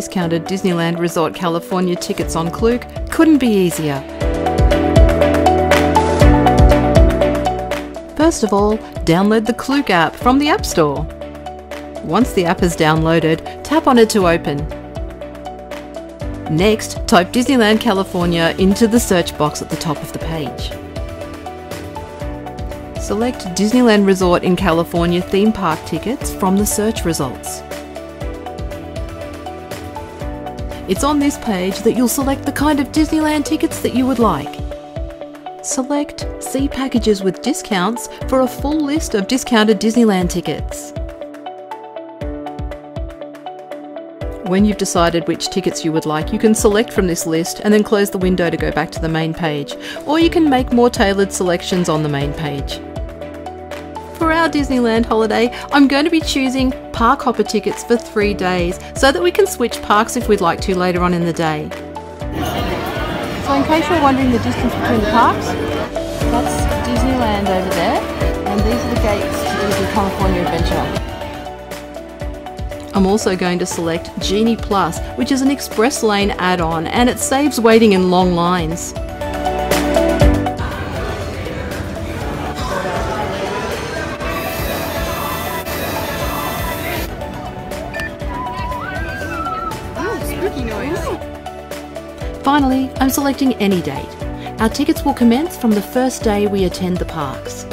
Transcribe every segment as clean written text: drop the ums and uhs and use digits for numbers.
discounted Disneyland Resort California tickets on Klook couldn't be easier. First of all, download the Klook app from the App Store. Once the app is downloaded, tap on it to open. Next, type Disneyland California into the search box at the top of the page. Select Disneyland Resort in California theme park tickets from the search results. It's on this page that you'll select the kind of Disneyland tickets that you would like. Select See Packages with Discounts for a full list of discounted Disneyland tickets. When you've decided which tickets you would like, you can select from this list and then close the window to go back to the main page, or you can make more tailored selections on the main page. For our Disneyland holiday, I'm going to be choosing park hopper tickets for 3 days so that we can switch parks if we'd like to later on in the day. So in case you're wondering the distance between the parks, that's Disneyland over there, and these are the gates to Disney California Adventure. I'm also going to select Genie Plus, which is an express lane add-on, and it saves waiting in long lines. Spooky noise. Finally, I'm selecting any date. Our tickets will commence from the first day we attend the parks.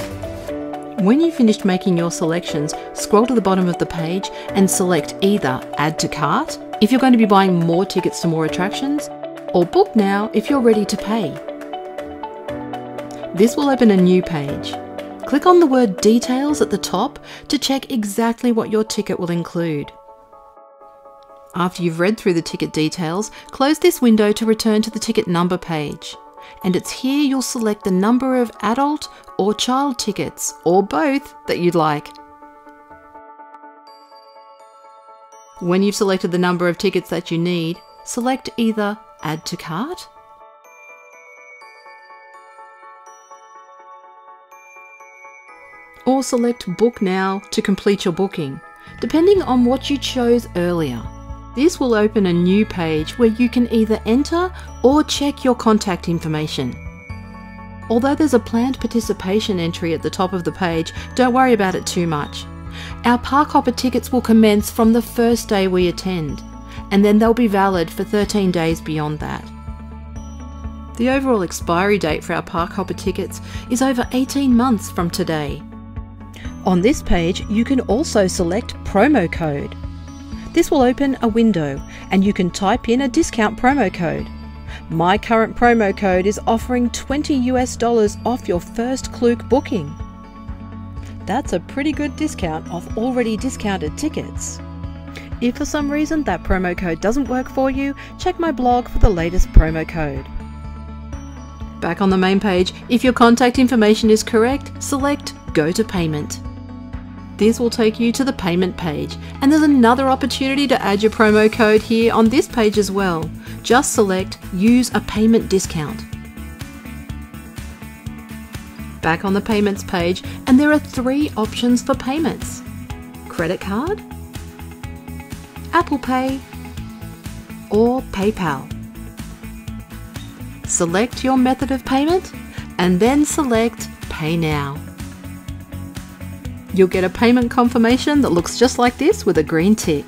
When you've finished making your selections, scroll to the bottom of the page and select either Add to Cart if you're going to be buying more tickets to more attractions, or Book Now if you're ready to pay. This will open a new page. Click on the word Details at the top to check exactly what your ticket will include. After you've read through the ticket details, close this window to return to the ticket number page. And it's here you'll select the number of adult or child tickets, or both, that you'd like. When you've selected the number of tickets that you need, select either Add to Cart or select Book Now to complete your booking, depending on what you chose earlier. This will open a new page where you can either enter or check your contact information. Although there's a planned participation entry at the top of the page, don't worry about it too much. Our park hopper tickets will commence from the first day we attend, and then they'll be valid for 13 days beyond that. The overall expiry date for our park hopper tickets is over 18 months from today. On this page, you can also select promo code. This will open a window and you can type in a discount promo code. My current promo code is offering $20 off your first Klook booking. That's a pretty good discount off already discounted tickets. If for some reason that promo code doesn't work for you, check my blog for the latest promo code. Back on the main page, if your contact information is correct, select Go to Payment. This will take you to the payment page, and there's another opportunity to add your promo code here on this page as well. Just select Use a Payment Discount. Back on the payments page, and there are 3 options for payments: credit card, Apple Pay, or PayPal. Select your method of payment and then select Pay Now. You'll get a payment confirmation that looks just like this with a green tick.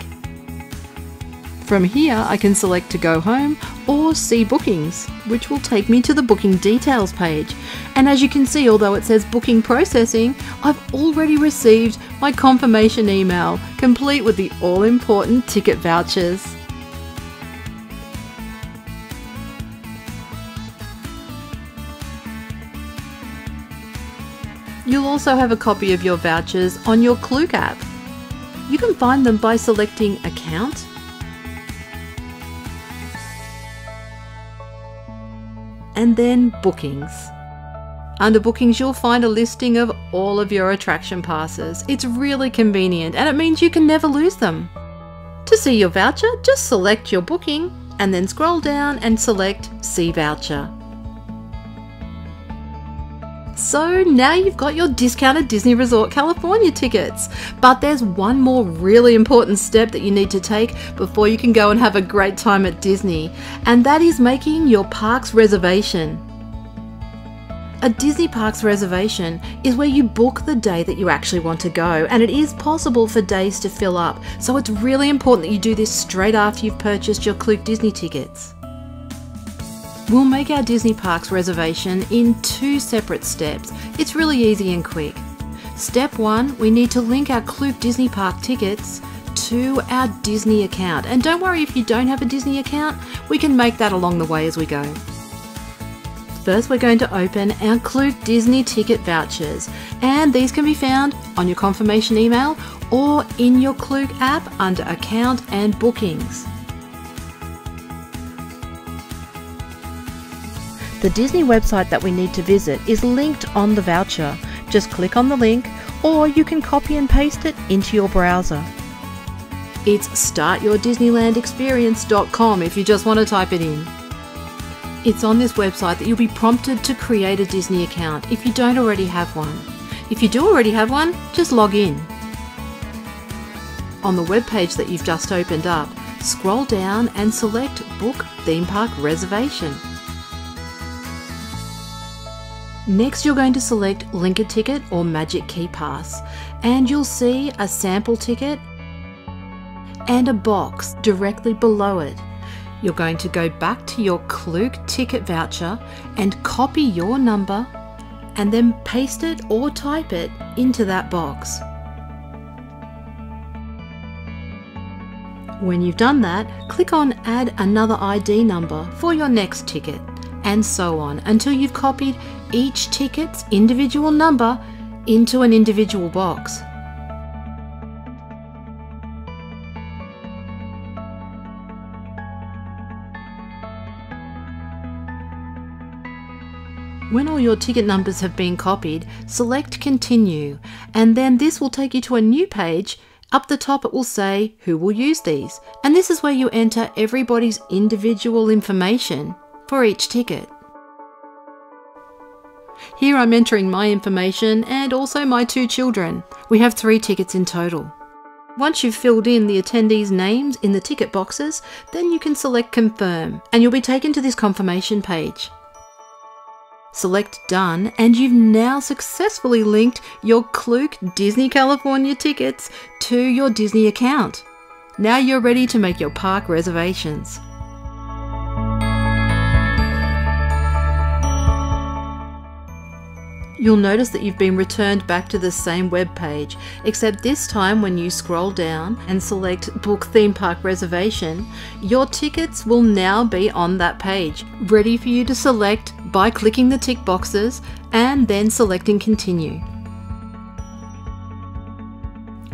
From here, I can select to go home or see bookings, which will take me to the booking details page. And as you can see, although it says booking processing, I've already received my confirmation email, complete with the all-important ticket vouchers. You'll also have a copy of your vouchers on your Klook app. You can find them by selecting Account, and then Bookings. Under Bookings, you'll find a listing of all of your attraction passes. It's really convenient and it means you can never lose them. To see your voucher, just select your booking and then scroll down and select See Voucher. So now you've got your discounted Disney Resort California tickets. But there's one more really important step that you need to take before you can go and have a great time at Disney, and that is making your parks reservation. A Disney Parks reservation is where you book the day that you actually want to go, and it is possible for days to fill up, so it's really important that you do this straight after you've purchased your Klook Disney tickets. We'll make our Disney Parks reservation in 2 separate steps. It's really easy and quick. Step 1, we need to link our Klook Disney Park tickets to our Disney account. And don't worry if you don't have a Disney account, we can make that along the way as we go. First, we're going to open our Klook Disney ticket vouchers, and these can be found on your confirmation email or in your Klook app under Account and Bookings. The Disney website that we need to visit is linked on the voucher. Just click on the link, or you can copy and paste it into your browser. It's startyourdisneylandexperience.com if you just want to type it in. It's on this website that you'll be prompted to create a Disney account if you don't already have one. If you do already have one, just log in. On the web page that you've just opened up, scroll down and select Book Theme Park Reservation. Next, you're going to select Link a Ticket or Magic Key Pass, and you'll see a sample ticket and a box directly below it. You're going to go back to your Klook ticket voucher and copy your number and then paste it or type it into that box. When you've done that, click on Add Another ID number for your next ticket, and so on until you've copied each ticket's individual number into an individual box. When all your ticket numbers have been copied, select Continue, and then this will take you to a new page. Up the top it will say who will use these, and this is where you enter everybody's individual information for each ticket. Here I'm entering my information and also my 2 children. We have 3 tickets in total. Once you've filled in the attendees' names in the ticket boxes, then you can select Confirm and you'll be taken to this confirmation page. Select Done, and you've now successfully linked your Klook Disney California tickets to your Disney account. Now you're ready to make your park reservations. You'll notice that you've been returned back to the same web page, except this time when you scroll down and select Book Theme Park Reservation, your tickets will now be on that page, ready for you to select by clicking the tick boxes and then selecting Continue.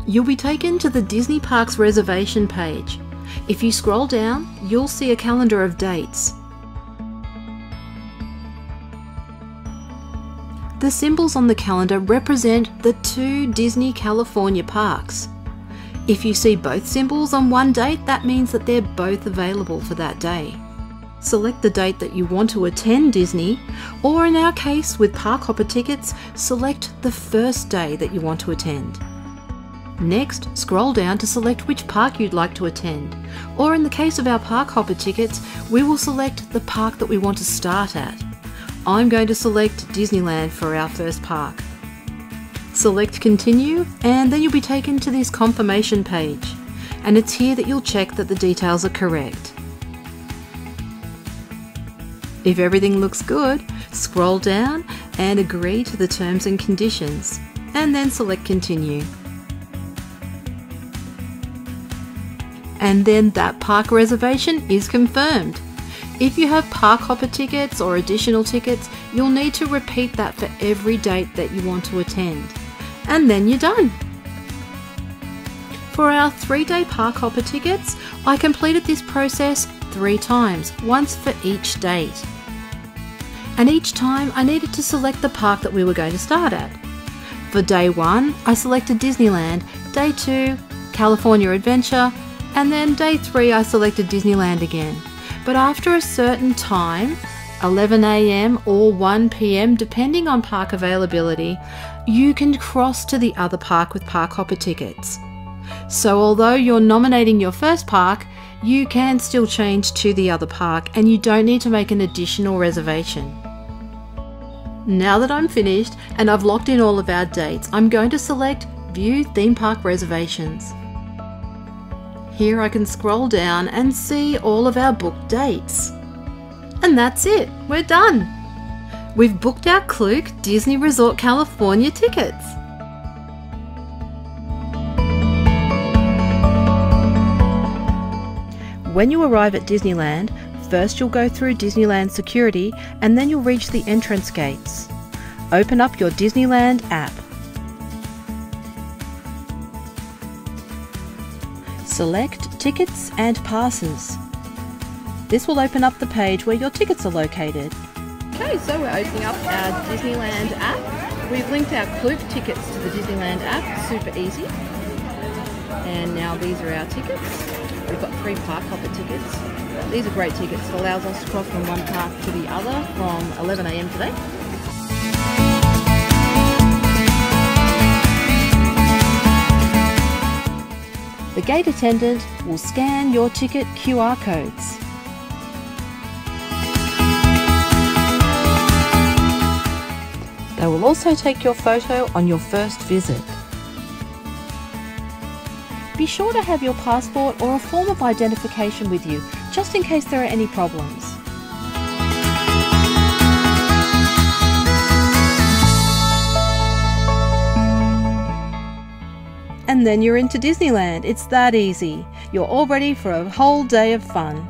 You'll be taken to the Disney Parks reservation page. If you scroll down, you'll see a calendar of dates. The symbols on the calendar represent the 2 Disney California parks. If you see both symbols on one date, that means that they're both available for that day. Select the date that you want to attend Disney, or in our case with Park Hopper tickets, select the first day that you want to attend. Next, scroll down to select which park you'd like to attend, or in the case of our Park Hopper tickets, we will select the park that we want to start at. I'm going to select Disneyland for our first park. Select Continue, and then you'll be taken to this confirmation page, and it's here that you'll check that the details are correct. If everything looks good, scroll down and agree to the terms and conditions, and then select Continue. And then that park reservation is confirmed. If you have Park Hopper tickets or additional tickets, you'll need to repeat that for every date that you want to attend. And then you're done. For our 3-day Park Hopper tickets, I completed this process 3 times, once for each date. And each time I needed to select the park that we were going to start at. For day 1, I selected Disneyland, day 2, California Adventure, and then day 3 I selected Disneyland again. But after a certain time, 11 AM or 1 PM depending on park availability, you can cross to the other park with park hopper tickets. So although you're nominating your first park, you can still change to the other park and you don't need to make an additional reservation. Now that I'm finished and I've locked in all of our dates, I'm going to select View Theme Park Reservations. Here I can scroll down and see all of our booked dates. And that's it, we're done! We've booked our Klook Disney Resort Califormia tickets. When you arrive at Disneyland, first you'll go through Disneyland security and then you'll reach the entrance gates. Open up your Disneyland app. Select Tickets and Passes. This will open up the page where your tickets are located. Okay, so we're opening up our Disneyland app. We've linked our Klook tickets to the Disneyland app, super easy. And now these are our tickets. We've got 3 park hopper tickets. These are great tickets. It allows us to cross from one park to the other from 11 AM today. The gate attendant will scan your ticket QR codes. They will also take your photo on your first visit. Be sure to have your passport or a form of identification with you, just in case there are any problems. And then you're into Disneyland. It's that easy. You're all ready for a whole day of fun.